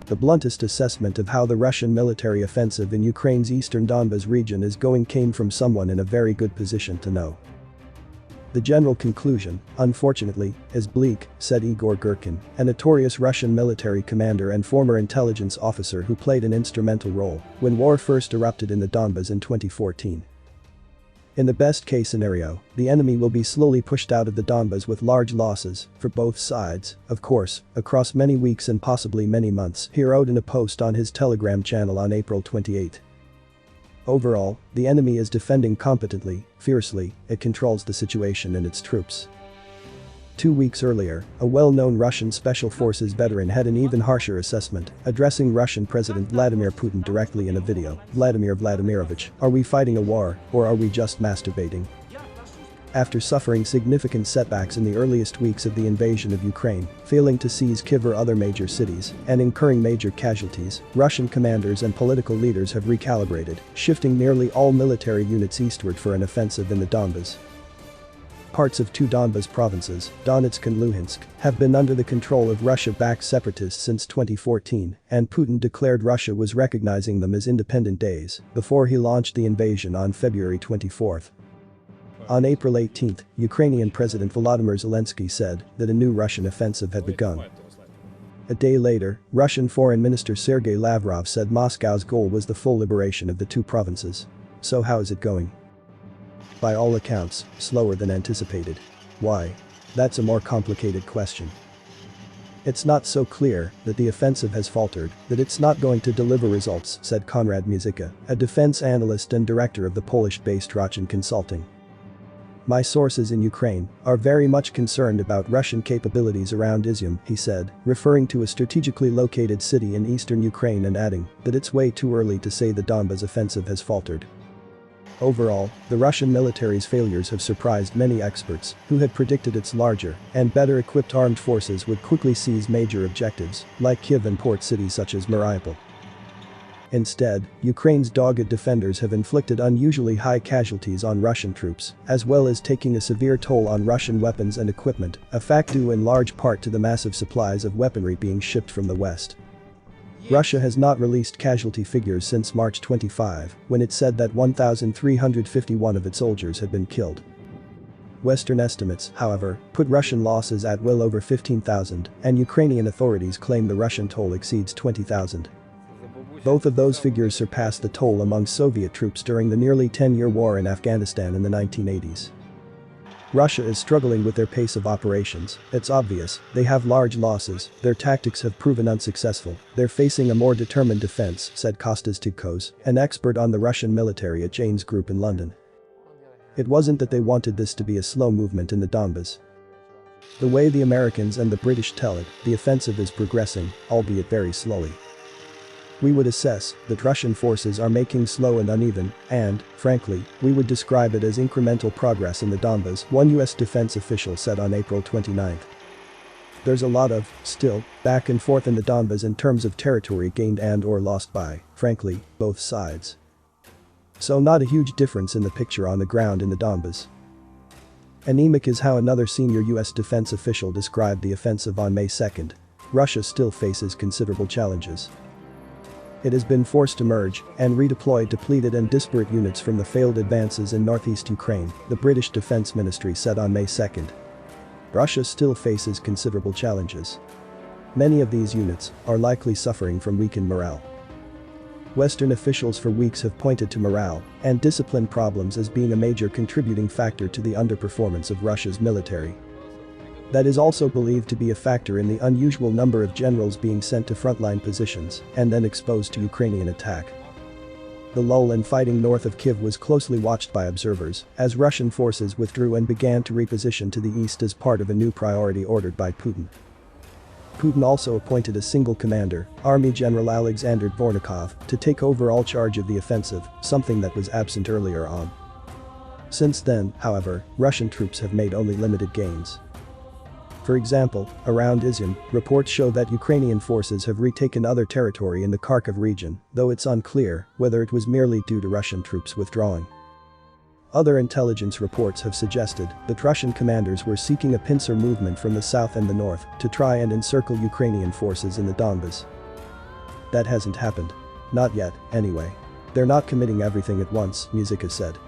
The bluntest assessment of how the Russian military offensive in Ukraine's eastern Donbas region is going came from someone in a very good position to know. The general conclusion, unfortunately, is bleak, said Igor Girkin, a notorious Russian military commander and former intelligence officer who played an instrumental role when war first erupted in the Donbas in 2014. In the best-case scenario, the enemy will be slowly pushed out of the Donbas with large losses, for both sides, of course, across many weeks and possibly many months, he wrote in a post on his Telegram channel on April 28. Overall, the enemy is defending competently, fiercely, it controls the situation and its troops. 2 weeks earlier, a well-known Russian Special Forces veteran had an even harsher assessment, addressing Russian President Vladimir Putin directly in a video. Vladimir Vladimirovich, are we fighting a war, or are we just masturbating? After suffering significant setbacks in the earliest weeks of the invasion of Ukraine, failing to seize Kyiv or other major cities, and incurring major casualties, Russian commanders and political leaders have recalibrated, shifting nearly all military units eastward for an offensive in the Donbas. Parts of 2 Donbas provinces, Donetsk and Luhansk, have been under the control of Russia-backed separatists since 2014, and Putin declared Russia was recognizing them as independent days before he launched the invasion on February 24. On April 18, Ukrainian President Volodymyr Zelensky said that a new Russian offensive had begun. A day later, Russian Foreign Minister Sergei Lavrov said Moscow's goal was the full liberation of the 2 provinces. So how is it going? By all accounts, slower than anticipated. Why? That's a more complicated question. It's not so clear that the offensive has faltered, that it's not going to deliver results, said Konrad Muzyka, a defense analyst and director of the Polish-based Rochin Consulting. My sources in Ukraine are very much concerned about Russian capabilities around Izium, he said, referring to a strategically located city in eastern Ukraine and adding that it's way too early to say the Donbas offensive has faltered. Overall, the Russian military's failures have surprised many experts who had predicted its larger and better equipped armed forces would quickly seize major objectives like Kyiv and port cities such as Mariupol. Instead, Ukraine's dogged defenders have inflicted unusually high casualties on Russian troops, as well as taking a severe toll on Russian weapons and equipment, a fact due in large part to the massive supplies of weaponry being shipped from the West. Russia has not released casualty figures since March 25, when it said that 1,351 of its soldiers had been killed. Western estimates, however, put Russian losses at well over 15,000, and Ukrainian authorities claim the Russian toll exceeds 20,000. Both of those figures surpass the toll among Soviet troops during the nearly 10-year war in Afghanistan in the 1980s. Russia is struggling with their pace of operations, it's obvious, they have large losses, their tactics have proven unsuccessful, they're facing a more determined defense, said Kostas Tikos, an expert on the Russian military at Jane's Group in London. It wasn't that they wanted this to be a slow movement in the Donbas. The way the Americans and the British tell it, the offensive is progressing, albeit very slowly. We would assess that Russian forces are making slow and uneven, and, frankly, we would describe it as incremental progress in the Donbas, one US defense official said on April 29. There's a lot of, still, back and forth in the Donbas in terms of territory gained and/or lost by, frankly, both sides. So not a huge difference in the picture on the ground in the Donbas. Anemic is how another senior US defense official described the offensive on May 2. Russia still faces considerable challenges. It has been forced to merge and redeploy depleted and disparate units from the failed advances in northeast Ukraine, the British Defense Ministry said on May 2. Russia still faces considerable challenges. Many of these units are likely suffering from weakened morale. Western officials for weeks have pointed to morale and discipline problems as being a major contributing factor to the underperformance of Russia's military. That is also believed to be a factor in the unusual number of generals being sent to frontline positions and then exposed to Ukrainian attack. The lull in fighting north of Kyiv was closely watched by observers as Russian forces withdrew and began to reposition to the east as part of a new priority ordered by Putin. Putin also appointed a single commander, Army General Alexander Dvornikov, to take overall charge of the offensive, something that was absent earlier on. Since then, however, Russian troops have made only limited gains. For example, around Izium, reports show that Ukrainian forces have retaken other territory in the Kharkiv region, though it's unclear whether it was merely due to Russian troops withdrawing. Other intelligence reports have suggested that Russian commanders were seeking a pincer movement from the south and the north to try and encircle Ukrainian forces in the Donbas. That hasn't happened. Not yet, anyway. They're not committing everything at once, Musica said.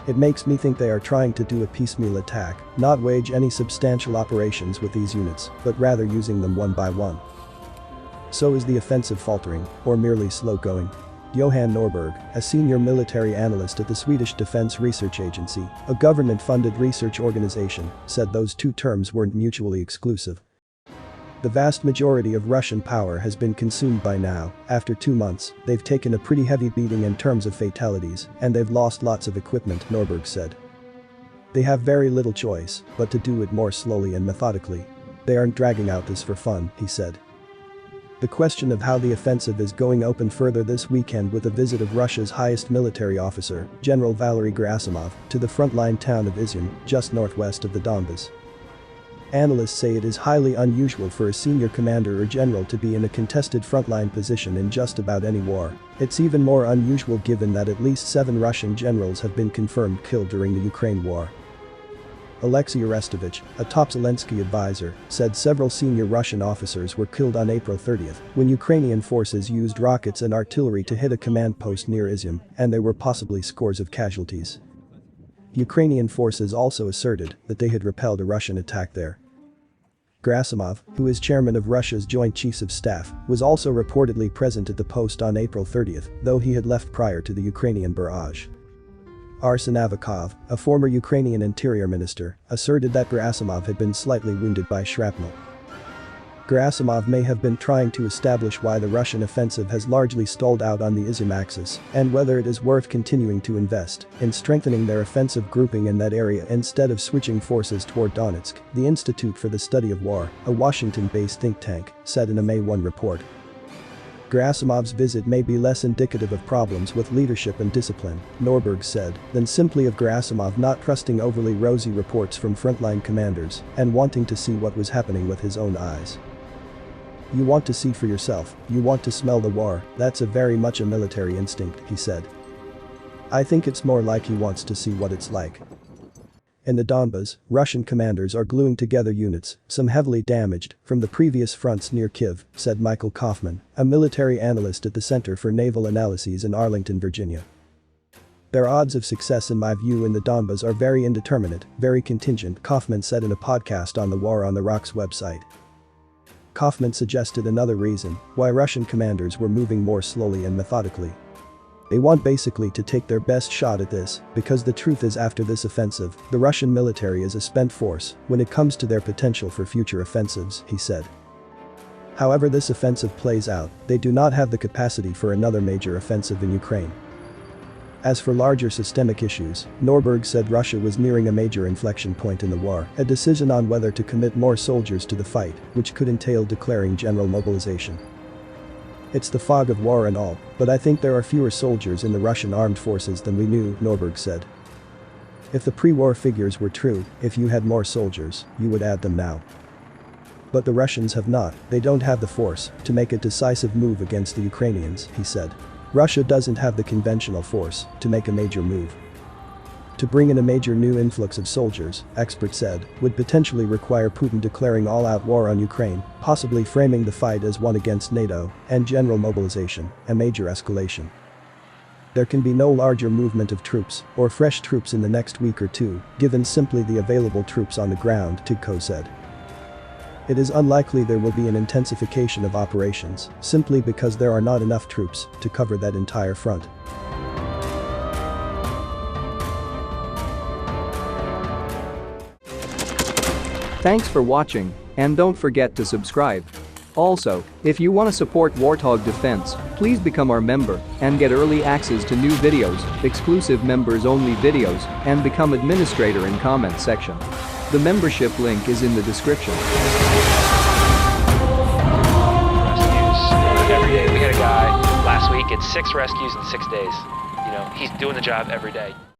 It makes me think they are trying to do a piecemeal attack, not wage any substantial operations with these units, but rather using them one by one. So is the offensive faltering, or merely slow going? Johan Norberg, a senior military analyst at the Swedish Defense Research Agency, a government-funded research organization, said those two terms weren't mutually exclusive. The vast majority of Russian power has been consumed by now. After 2 months, they've taken a pretty heavy beating in terms of fatalities, and they've lost lots of equipment, Norberg said. They have very little choice, but to do it more slowly and methodically. They aren't dragging out this for fun, he said. The question of how the offensive is going opened further this weekend with a visit of Russia's highest military officer, General Valery Gerasimov, to the frontline town of Izyum, just northwest of the Donbas. Analysts say it is highly unusual for a senior commander or general to be in a contested frontline position in just about any war. It's even more unusual given that at least 7 Russian generals have been confirmed killed during the Ukraine war. Alexei Arestovich, a top Zelensky advisor, said several senior Russian officers were killed on April 30th when Ukrainian forces used rockets and artillery to hit a command post near Izyum, and there were possibly scores of casualties. Ukrainian forces also asserted that they had repelled a Russian attack there. Gerasimov, who is chairman of Russia's Joint Chiefs of Staff, was also reportedly present at the post on April 30th, though he had left prior to the Ukrainian barrage. Arsen Avakov, a former Ukrainian interior minister, asserted that Gerasimov had been slightly wounded by shrapnel. Gerasimov may have been trying to establish why the Russian offensive has largely stalled out on the Izyum axis and whether it is worth continuing to invest in strengthening their offensive grouping in that area instead of switching forces toward Donetsk, the Institute for the Study of War, a Washington-based think tank, said in a May 1 report. Gerasimov's visit may be less indicative of problems with leadership and discipline, Norberg said, than simply of Gerasimov not trusting overly rosy reports from frontline commanders and wanting to see what was happening with his own eyes. You want to see for yourself, you want to smell the war, that's a very much a military instinct, he said. I think it's more like he wants to see what it's like. In the Donbas, Russian commanders are gluing together units, some heavily damaged, from the previous fronts near Kyiv, said Michael Kaufman, a military analyst at the Center for Naval Analyses in Arlington, Virginia. Their odds of success in my view in the Donbas are very indeterminate, very contingent, Kaufman said in a podcast on the War on the Rocks website. Kaufman suggested another reason why Russian commanders were moving more slowly and methodically. They want basically to take their best shot at this, because the truth is after this offensive, the Russian military is a spent force when it comes to their potential for future offensives, he said. However this offensive plays out, they do not have the capacity for another major offensive in Ukraine. As for larger systemic issues, Norberg said Russia was nearing a major inflection point in the war, a decision on whether to commit more soldiers to the fight, which could entail declaring general mobilization. It's the fog of war and all, but I think there are fewer soldiers in the Russian armed forces than we knew, Norberg said. If the pre-war figures were true, if you had more soldiers, you would add them now. But the Russians have not, they don't have the force to make a decisive move against the Ukrainians, he said. Russia doesn't have the conventional force to make a major move. To bring in a major new influx of soldiers, experts said, would potentially require Putin declaring all-out war on Ukraine, possibly framing the fight as one against NATO, and general mobilization, a major escalation. There can be no larger movement of troops or fresh troops in the next week or two, given simply the available troops on the ground, Tidko said. It is unlikely there will be an intensification of operations, simply because there are not enough troops to cover that entire front. Thanks for watching, and don't forget to subscribe. Also, if you want to support Warthog Defense, please become our member and get early access to new videos, exclusive members-only videos, and become administrator in comment section. The membership link is in the description. Rescues every day. We had a guy last week, it's 6 rescues in 6 days. You know, he's doing the job every day.